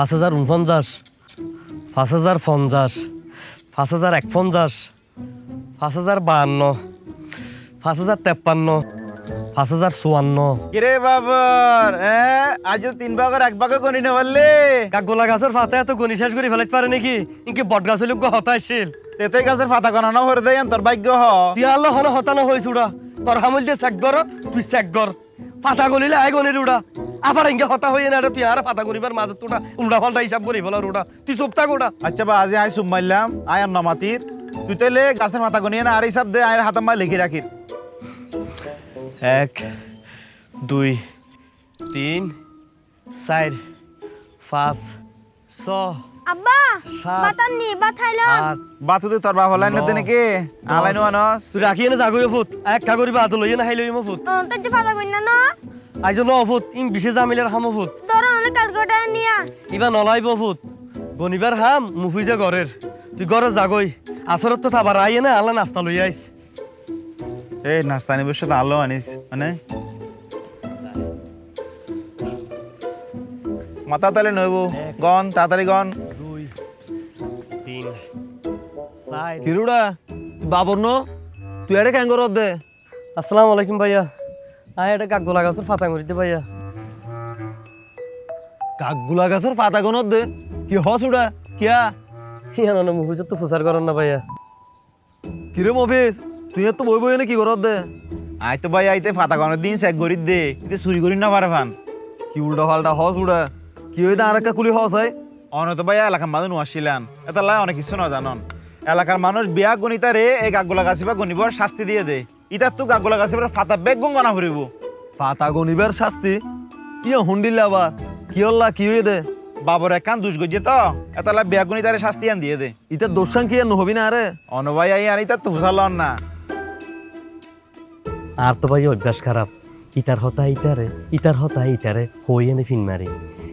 5,049, 5,050, 5,051, 5,052, 5,053, 5,054। কিরে বাবর আজ 3 ভাগের 1 ভাগে গনি না বললে কাকগোলা গাছের পাতা এত গনি শেষ করে ফেলাইতে পারে নাকি? ইনকি বট গাছ হইলে হতাইছিল। তেতে গাছের পাতা গণনা করে দেয় তোর ভাগ্য হ তুই আল্লাহ হন হতানো হইছ উড়া। তোর হামল দিয়ে চেক কর, তুই চেক কর। পাতা গলিলে আই গনির উড়া। আবার ইনকে হতা হইয়ে না তুই আর পাতা গনিবার মাঝে তোটা উল্টা পাল্টা হিসাব করি ফেলার উড়া। তুই চুপ থাক উড়া। আচ্ছা বা আজ আই সুম মারলাম আয় আর নমাতির তুই তাইলে গাছের পাতা গনিয়ে না আর হিসাব দে আয়ের হাতে মার লিখে রাখির 1, 2, 3, 4, 5, 6, আব্বা সাত, বাতান নি বাথাইলাম 8। বাতুতে তোর বাপ হলাই না নাকি আলাইনো আনস তুই রাখিয়ে না জাগই ফুট এক কাগরি বাদ লইয়ে না হাইলই মো ফুট তোর যে ফাটা কইনা না আইজ ন ফুট ইম বিশেষ জামিলের হামো ফুট তোর হলে কালকটা নিয়া ইবা নলাইব ফুট গনিবার হাম মুফিজে ঘরের তুই ঘরে জাগই আসরত তো থাবার আইয়ে না আল্লাহ নাস্তা লই আইস এই নাস্তানি বসে তো আলো আনিস মানে মাথা তালে নইব গন তাড়াতাড়ি গন 2, 3, 4। কিরুড়া বাবর ন তুই এটা কেন করত দে আসসালামু আলাইকুম ভাইয়া আয় এটা কাকগোলা গাছের ফাতা করিতে ভাইয়া কাকগুলা গাছের পাতা গনত দে কি হস উড়া কিয়া ইয়ান মুফিজে তো প্রচার করেন না ভাইয়া কিরে মফিস তুই তো বই বই এনে কি করত দে আই তো ভাই আইতে ফাতা গনের দিন চেক করি দে এতে চুরি করি না পারে ফান কি উল্টা ফাল্টা হস উড়া কি হইতা আর একটা কুলি হস হয় অনত ভাই এলাকার মানুষ আসছিলেন এটা লাই অনেক কিছু না জানন এলাকার মানুষ বিয়া গণিতারে এই গাগগুলা গাছি বা গণিবর শাস্তি দিয়ে দে ইতার তো গাগগুলা গাছি ফাতা বেগ গঙ্গনা ফুরিব পাতা গনিবার শাস্তি ইয়া হুন্ডিলে আবার কি হল্লা কি হয়ে দে বাবর এক কান দুষ গজে তো এটা লাই বিয়া গণিতারে শাস্তি আন দিয়ে দে ইটা দোষাং কি আর নহবি না আরে অন ভাই আই আর ইতার তো বুঝালন না আর তো ভাই অভ্যাস খারাপ ইটার হতা ইটারে ইটার হতা ইটারে হই এনে ফিন মারি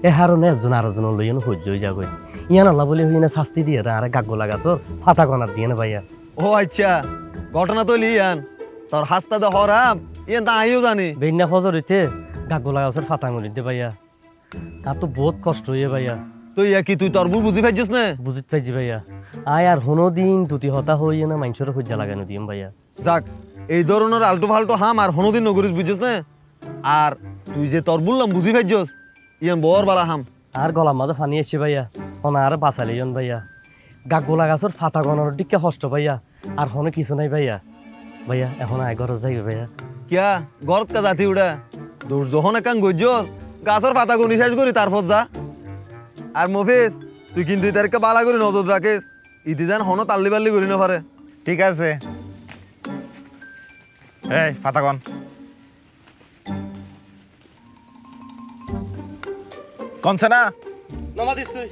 এ হারনে একজন আরেকজন লই এনে সহ্য হয়ে যাবে ইয়ান আল্লাহ বলে হই না শাস্তি দিয়ে আর গাগগোলা গাছর ফাতা কনার দিয়ে না ভাইয়া ও আচ্ছা ঘটনা তো লিয়ান তোর হাসতা দে হরাম ইয়া তা আইও জানি বেন্না ফজর হইতে গাগগোলা গাছের ফাতা মরিতে ভাইয়া তার তো বহুত কষ্ট হইয়ে ভাইয়া তুই ইয়া কি তুই তোর ভুল বুঝি পাইছিস না বুঝিত পাইছি ভাইয়া আয় আর হনো দিন দুটি হতা হইয়ে না মানুষের সহ্য লাগানো দিম ভাইয়া যাক এই ধরনের আলটু ফালটু হাম আর হনোদিন নগরিস বুঝছিস না আর তুই যে তোর বললাম বুঝি পাইছিস ইয়ান বর বালা হাম আর গলার মাঝে ফানি আসছে ভাইয়া হনা আর বাঁচালিয়ন ভাইয়া গাগগোলা গাছের ফাতা গনার দিকে কষ্ট ভাইয়া আর হনো কিছু নাই ভাইয়া ভাইয়া এখন আয় ঘর যাইবে ভাইয়া কিয়া গরত কা জাতি উড়া দূর যখন একান গজ্জ গাছের পাতা গুনি শেষ করি তারপর যা আর মফিস তুই কিন্তু তারিখে বালা করে নজর রাখিস ইতি যেন হনো তাল্লি বাল্লি করি না পারে ঠিক আছে এই ফাতা গন কনছে না নমা দিস তুই